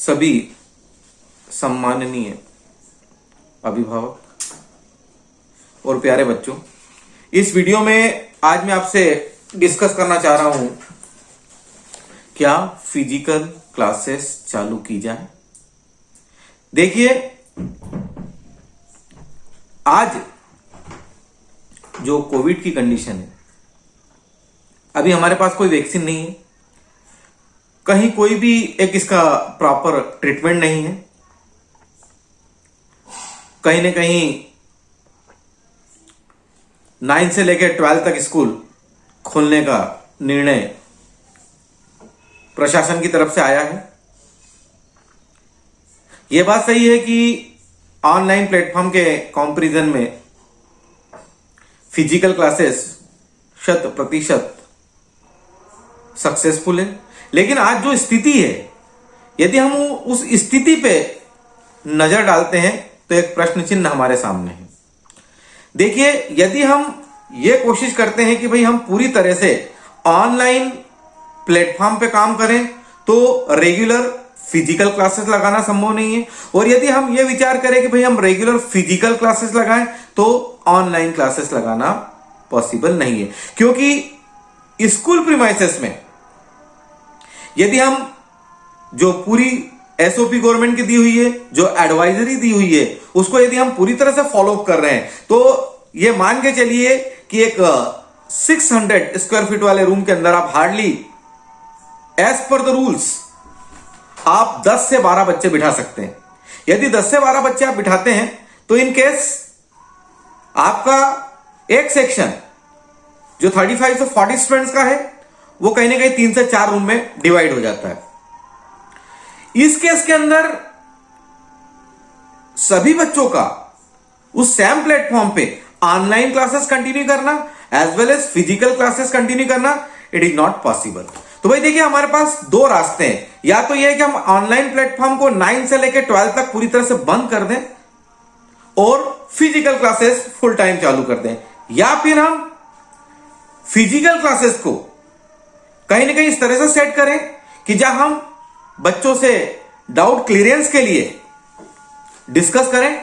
सभी सम्माननीय अभिभावक और प्यारे बच्चों, इस वीडियो में आज मैं आपसे डिस्कस करना चाह रहा हूं, क्या फिजिकल क्लासेस चालू की जाए। देखिए, आज जो कोविड की कंडीशन है, अभी हमारे पास कोई वैक्सीन नहीं है, कहीं कोई भी एक इसका प्रॉपर ट्रीटमेंट नहीं है। कहीं ना कहीं 9 से लेकर 12 तक स्कूल खोलने का निर्णय प्रशासन की तरफ से आया है। यह बात सही है कि ऑनलाइन प्लेटफॉर्म के कंपैरिजन में फिजिकल क्लासेस 100% सक्सेसफुल है, लेकिन आज जो स्थिति है, यदि हम उस स्थिति पे नजर डालते हैं तो एक प्रश्न चिन्ह हमारे सामने है। देखिए, यदि हम ये कोशिश करते हैं कि भाई हम पूरी तरह से ऑनलाइन प्लेटफॉर्म पे काम करें तो रेगुलर फिजिकल क्लासेस लगाना संभव नहीं है, और यदि हम ये विचार करें कि भाई हम रेगुलर फिजिकल क्लासेस लगाएं तो ऑनलाइन क्लासेस लगाना पॉसिबल नहीं है। क्योंकि स्कूल प्रीमाइसेस में यदि हम जो पूरी एसओपी गवर्नमेंट की दी हुई है, जो एडवाइजरी दी हुई है, उसको यदि हम पूरी तरह से फॉलो कर रहे हैं तो ये मान के चलिए कि एक 600 स्क्वायर फीट वाले रूम के अंदर आप hardly as per the rules आप 10 से 12 बच्चे बिठा सकते हैं। यदि 10 से 12 बच्चे आप बिठाते हैं तो इन केस आपका एक सेक्शन जो 35 से 40 स्टूडेंट्स का है वो कहीं ना कहीं 3 से 4 रूम में डिवाइड हो जाता है। इस केस के अंदर सभी बच्चों का उस सेम प्लेटफॉर्म पे ऑनलाइन क्लासेस कंटिन्यू करना as well as physical classes continue करना, इट इज नॉट पॉसिबल। तो भाई देखिए, हमारे पास दो रास्ते हैं। या तो यह है कि हम ऑनलाइन प्लेटफॉर्म को 9 से लेकर 12 तक पूरी तरह से बंद कर दें और फिजिकल क्लासेस फुल टाइम चालू कर दें, या फिर हम फिजिकल क्लासेस को कहीं ना कहीं इस तरह से सेट करें कि जहां हम बच्चों से डाउट क्लियरेंस के लिए डिस्कस करें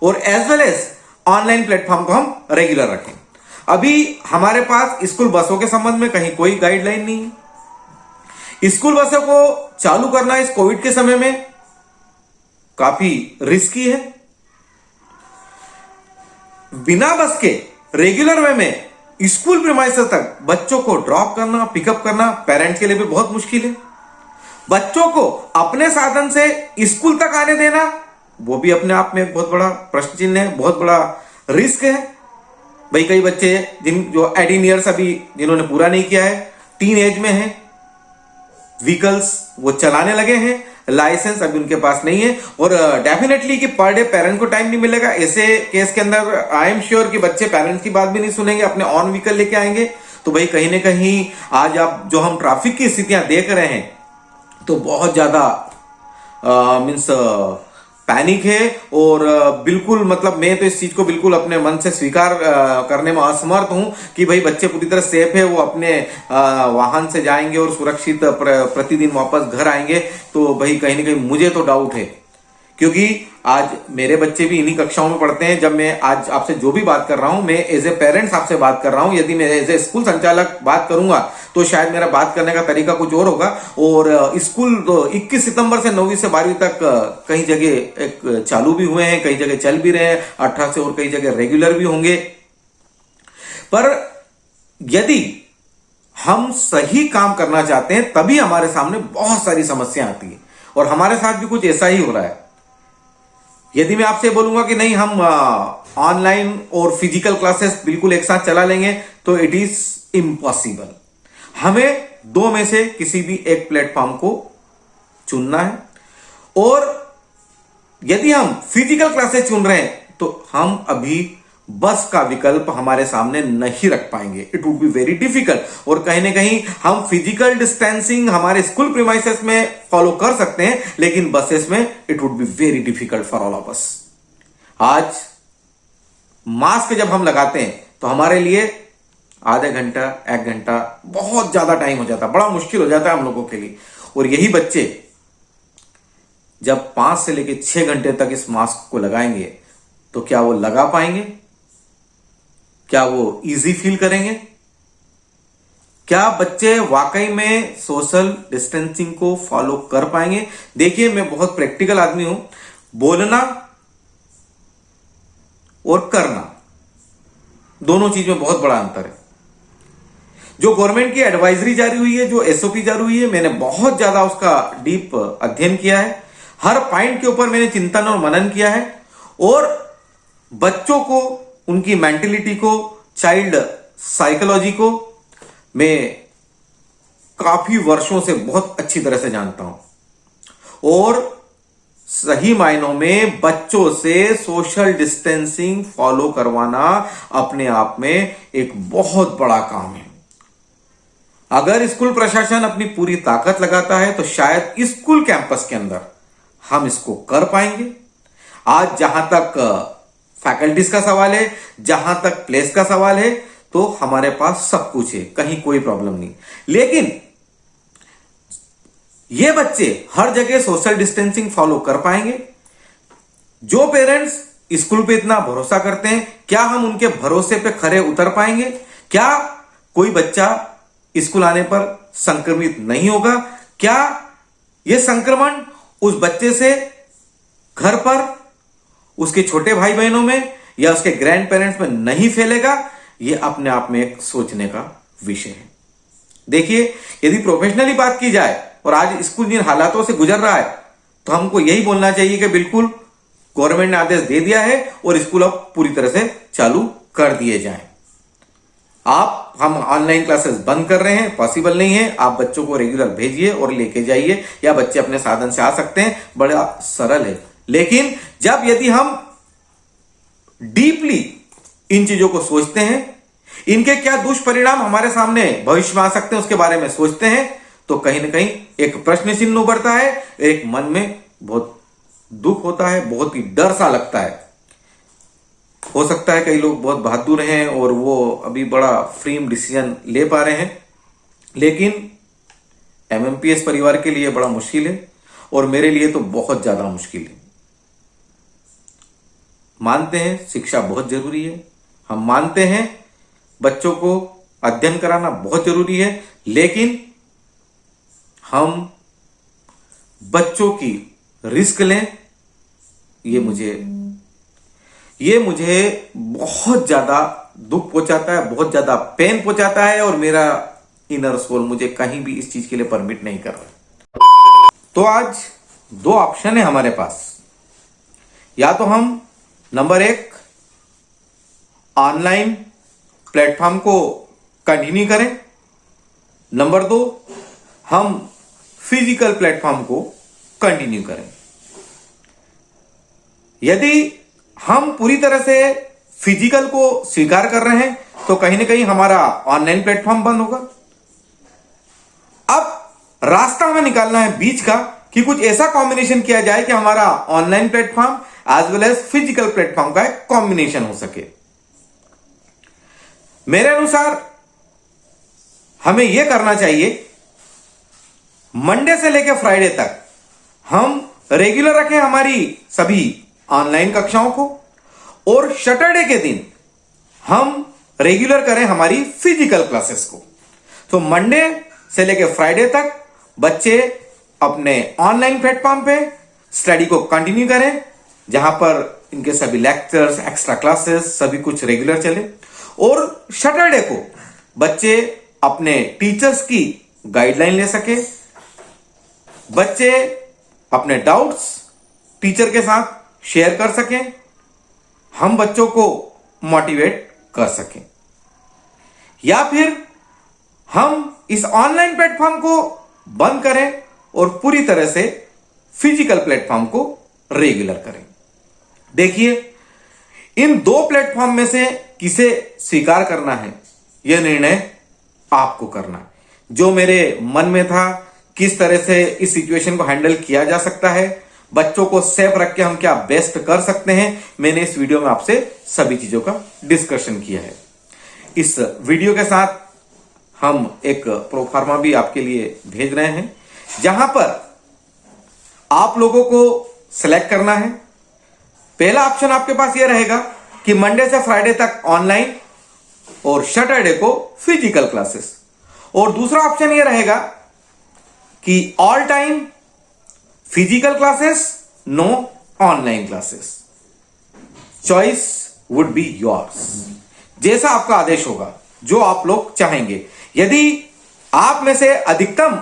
और as well as online platform को हम रेगुलर रखें। अभी हमारे पास स्कूल बसों के संबंध में कहीं कोई गाइडलाइन नहीं है। स्कूल बसों को चालू करना इस कोविड के समय में काफी रिस्की है। बिना बस के रेगुलर वे में स्कूल प्रीमाइसेस तक बच्चों को ड्रॉप करना, पिकअप करना पेरेंट्स के लिए भी बहुत मुश्किल है। बच्चों को अपने साधन से स्कूल तक आने देना, वो भी अपने आप में एक बहुत बड़ा प्रश्न चिन्ह है, बहुत बड़ा रिस्क है। भाई कई बच्चे जो 18 ईयर्स अभी जिन्होंने पूरा नहीं किया है, टीन एज में है, व्हीकल्स वो चलाने लगे हैं, लाइसेंस अभी उनके पास नहीं है, और डेफिनेटली कि पर डे पेरेंट को टाइम नहीं मिलेगा। ऐसे केस के अंदर आई एम श्योर कि बच्चे पेरेंट्स की बात भी नहीं सुनेंगे, अपने ऑन व्हीकल लेके आएंगे। तो भाई कहीं ना कहीं आज आप जो हम ट्रैफिक की स्थितियां देख रहे हैं तो बहुत ज्यादा मीन्स पैनिक है, और बिल्कुल मतलब मैं तो इस चीज को बिल्कुल अपने मन से स्वीकार करने में असमर्थ हूं कि भाई बच्चे पूरी तरह सेफ है, वो अपने वाहन से जाएंगे और सुरक्षित प्रतिदिन वापस घर आएंगे। तो भाई कहीं ना कहीं मुझे तो डाउट है, क्योंकि आज मेरे बच्चे भी इन्हीं कक्षाओं में पढ़ते हैं। जब मैं आज आपसे जो भी बात कर रहा हूं, मैं एज ए पेरेंट्स आपसे बात कर रहा हूं। यदि मैं एज ए स्कूल संचालक बात करूंगा तो शायद मेरा बात करने का तरीका कुछ और होगा। और स्कूल 21 सितंबर से 9वीं से 12वीं तक कई जगह एक चालू भी हुए हैं, कई जगह चल भी रहे हैं, 18 से और कई जगह रेगुलर भी होंगे। पर यदि हम सही काम करना चाहते हैं तभी हमारे सामने बहुत सारी समस्या आती है, और हमारे साथ भी कुछ ऐसा ही हो रहा है। यदि मैं आपसे बोलूंगा कि नहीं हम ऑनलाइन और फिजिकल क्लासेस बिल्कुल एक साथ चला लेंगे तो इट इज इम्पॉसिबल। हमें दो में से किसी भी एक प्लेटफॉर्म को चुनना है, और यदि हम फिजिकल क्लासेस चुन रहे हैं तो हम अभी बस का विकल्प हमारे सामने नहीं रख पाएंगे। It would be very difficult. और कहीं ना कहीं हम फिजिकल डिस्टेंसिंग हमारे स्कूल प्रीमाइसेस में फॉलो कर सकते हैं, लेकिन बसेस में it would be very difficult for all of us. आज मास्क जब हम लगाते हैं तो हमारे लिए आधे घंटा 1 घंटा बहुत ज्यादा टाइम हो जाता है, बड़ा मुश्किल हो जाता है हम लोगों के लिए। और यही बच्चे जब 5 से लेकर 6 घंटे तक इस मास्क को लगाएंगे तो क्या वो लगा पाएंगे? क्या वो इजी फील करेंगे? क्या बच्चे वाकई में सोशल डिस्टेंसिंग को फॉलो कर पाएंगे? देखिए, मैं बहुत प्रैक्टिकल आदमी हूं। बोलना और करना दोनों चीज में बहुत बड़ा अंतर है। जो गवर्नमेंट की एडवाइजरी जारी हुई है, जो एसओपी जारी हुई है, मैंने बहुत ज्यादा उसका डीप अध्ययन किया है। हर पॉइंट के ऊपर मैंने चिंतन और मनन किया है और बच्चों को, उनकी मेंटेलिटी को, चाइल्ड साइकोलॉजी को मैं काफी वर्षों से बहुत अच्छी तरह से जानता हूं और सही मायनों में बच्चों से सोशल डिस्टेंसिंग फॉलो करवाना अपने आप में एक बहुत बड़ा काम है। अगर स्कूल प्रशासन अपनी पूरी ताकत लगाता है तो शायद स्कूल कैंपस के अंदर हम इसको कर पाएंगे। आज जहां तक फैकल्टीज का सवाल है, जहां तक प्लेस का सवाल है, तो हमारे पास सब कुछ है, कहीं कोई प्रॉब्लम नहीं। लेकिन ये बच्चे हर जगह सोशल डिस्टेंसिंग फॉलो कर पाएंगे? जो पेरेंट्स स्कूल पे इतना भरोसा करते हैं, क्या हम उनके भरोसे पे खरे उतर पाएंगे? क्या कोई बच्चा स्कूल आने पर संक्रमित नहीं होगा? क्या यह संक्रमण उस बच्चे से घर पर, उसके छोटे भाई बहनों में या उसके ग्रैंड पेरेंट्स में नहीं फैलेगा? यह अपने आप में एक सोचने का विषय है। देखिए, यदि प्रोफेशनली बात की जाए और आज स्कूल जिन हालातों से गुजर रहा है, तो हमको यही बोलना चाहिए कि बिल्कुल गवर्नमेंट ने आदेश दे दिया है और स्कूल अब पूरी तरह से चालू कर दिए जाएं। हम ऑनलाइन क्लासेस बंद कर रहे हैं, पॉसिबल नहीं है। आप बच्चों को रेगुलर भेजिए और लेके जाइए, या बच्चे अपने साधन से आ सकते हैं, बड़ा सरल है। लेकिन यदि हम डीपली इन चीजों को सोचते हैं, इनके क्या दुष्परिणाम हमारे सामने भविष्य में आ सकते हैं उसके बारे में सोचते हैं, तो कहीं ना कहीं एक प्रश्न चिन्ह उभरता है, एक मन में बहुत दुख होता है, बहुत ही डर सा लगता है। हो सकता है कई लोग बहुत बहादुर हैं और वो अभी बड़ा फ्रीम डिसीजन ले पा रहे हैं, लेकिन एमएमपीएस परिवार के लिए बड़ा मुश्किल है और मेरे लिए तो बहुत ज्यादा मुश्किल है। मानते हैं शिक्षा बहुत जरूरी है, हम मानते हैं बच्चों को अध्ययन कराना बहुत जरूरी है, लेकिन हम बच्चों की रिस्क लें, ये मुझे बहुत ज्यादा दुख पहुंचाता है, बहुत ज्यादा पेन पहुंचाता है और मेरा इनर सोल मुझे कहीं भी इस चीज के लिए परमिट नहीं कर रहा। तो आज 2 ऑप्शन है हमारे पास। या तो हम नंबर 1 ऑनलाइन प्लेटफॉर्म को कंटिन्यू करें, नंबर 2 हम फिजिकल प्लेटफॉर्म को कंटिन्यू करें। यदि हम पूरी तरह से फिजिकल को स्वीकार कर रहे हैं तो कहीं ना कहीं हमारा ऑनलाइन प्लेटफॉर्म बंद होगा। अब रास्ता हमें निकालना है बीच का कि कुछ ऐसा कॉम्बिनेशन किया जाए कि हमारा online platform as well as physical platform का एक कॉम्बिनेशन हो सके। मेरे अनुसार हमें यह करना चाहिए, मंडे से लेकर फ्राइडे तक हम रेगुलर रखें हमारी सभी ऑनलाइन कक्षाओं को और सैटरडे के दिन हम रेगुलर करें हमारी फिजिकल क्लासेस को। तो मंडे से लेकर फ्राइडे तक बच्चे अपने ऑनलाइन प्लेटफॉर्म पे स्टडी को कंटिन्यू करें, जहां पर इनके सभी लेक्चर्स, एक्स्ट्रा क्लासेस सभी कुछ रेगुलर चले, और सैटरडे को बच्चे अपने टीचर्स की गाइडलाइन ले सके, बच्चे अपने डाउट्स टीचर के साथ शेयर कर सकें, हम बच्चों को मोटिवेट कर सकें। या फिर हम इस ऑनलाइन प्लेटफॉर्म को बंद करें और पूरी तरह से फिजिकल प्लेटफॉर्म को रेगुलर करें। देखिए, इन 2 प्लेटफॉर्म में से किसे स्वीकार करना है, यह निर्णय आपको करना है। जो मेरे मन में था, किस तरह से इस सिचुएशन को हैंडल किया जा सकता है, बच्चों को सेफ रख के हम क्या बेस्ट कर सकते हैं, मैंने इस वीडियो में आपसे सभी चीजों का डिस्कशन किया है। इस वीडियो के साथ हम एक प्रोफार्मा भी आपके लिए भेज रहे हैं, जहां पर आप लोगों को सिलेक्ट करना है। पहला ऑप्शन आपके पास यह रहेगा कि मंडे से फ्राइडे तक ऑनलाइन और सैटरडे को फिजिकल क्लासेस, और दूसरा ऑप्शन यह रहेगा कि all time physical classes, no online classes. Choice would be yours, जैसा आपका आदेश होगा, जो आप लोग चाहेंगे। यदि आप में से अधिकतम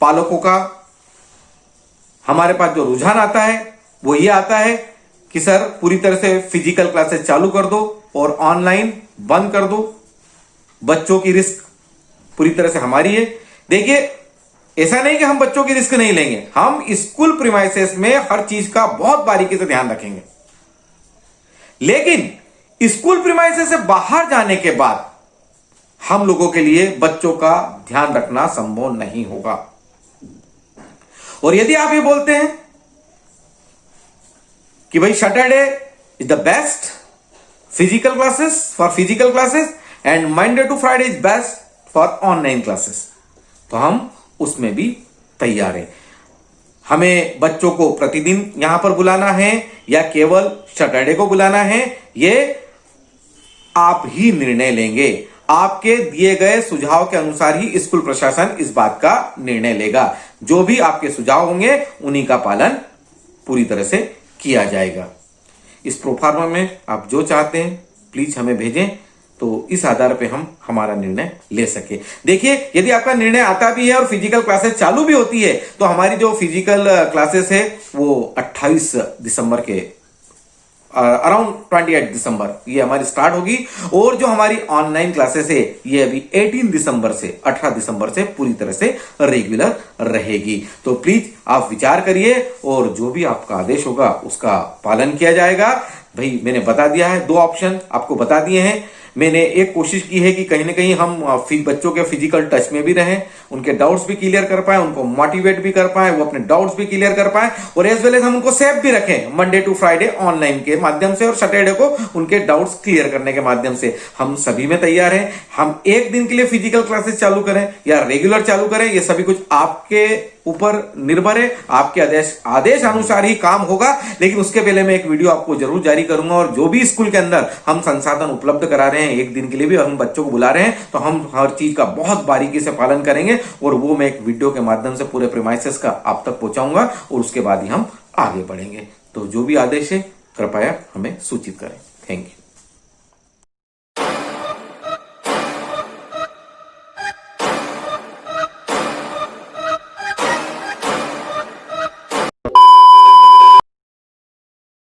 पालकों का हमारे पास जो रुझान आता है वो ये आता है कि सर पूरी तरह से फिजिकल क्लासेस चालू कर दो और ऑनलाइन बंद कर दो, बच्चों की रिस्क पूरी तरह से हमारी है। देखिए, ऐसा नहीं कि हम बच्चों की रिस्क नहीं लेंगे, हम स्कूल प्रीमाइसेस में हर चीज का बहुत बारीकी से ध्यान रखेंगे, लेकिन स्कूल प्रीमाइसेस से बाहर जाने के बाद हम लोगों के लिए बच्चों का ध्यान रखना संभव नहीं होगा। और यदि आप ये बोलते हैं कि भाई Saturday is the best physical classes for physical classes and Monday to Friday is best for online classes, तो हम उसमें भी तैयार हैं। हमें बच्चों को प्रतिदिन यहां पर बुलाना है या केवल सैटरडे को बुलाना है, ये आप ही निर्णय लेंगे। आपके दिए गए सुझाव के अनुसार ही स्कूल प्रशासन इस बात का निर्णय लेगा। जो भी आपके सुझाव होंगे उन्हीं का पालन पूरी तरह से किया जाएगा। इस प्रोफार्मा में आप जो चाहते हैं प्लीज हमें भेजें, तो इस आधार पे हम हमारा निर्णय ले सके। देखिए, यदि आपका निर्णय आता भी है और फिजिकल क्लासेस चालू भी होती है, तो हमारी जो फिजिकल क्लासेस है वो 28 दिसंबर के अराउंड 28 दिसंबर ये हमारी स्टार्ट होगी, और जो हमारी ऑनलाइन क्लासेस है ये अभी 18 दिसंबर से 18 दिसंबर से पूरी तरह से रेगुलर रहेगी। तो प्लीज आप विचार करिए और जो भी आपका आदेश होगा उसका पालन किया जाएगा। भाई मैंने बता दिया है, 2 ऑप्शन आपको बता दिए हैं। मैंने एक कोशिश की है कि कहीं ना कहीं हम बच्चों के फिजिकल टच में भी रहें, उनके डाउट्स भी क्लियर कर पाए, उनको मोटिवेट भी कर पाए, वो अपने डाउट्स भी क्लियर कर पाए, और एज वेल एज हम उनको सेफ भी रखें मंडे टू फ्राइडे ऑनलाइन के माध्यम से, और सैटरडे को उनके डाउट्स क्लियर करने के माध्यम से। हम सभी में तैयार हैं। हम एक दिन के लिए फिजिकल क्लासेस चालू करें या रेगुलर चालू करें, ये सभी कुछ आपके ऊपर निर्भर है। आपके आदेश अनुसार ही काम होगा, लेकिन उसके पहले मैं एक वीडियो आपको जरूर जारी करूंगा, और जो भी स्कूल के अंदर हम संसाधन उपलब्ध करा रहे हैं एक दिन के लिए भी, और हम बच्चों को बुला रहे हैं, तो हम हर चीज का बहुत बारीकी से पालन करेंगे, और वो मैं एक वीडियो के माध्यम से पूरे प्रीमाइसेस का आप तक पहुंचाऊंगा, और उसके बाद ही हम आगे बढ़ेंगे। तो जो भी आदेश है कृपया हमें सूचित करें। Thank you.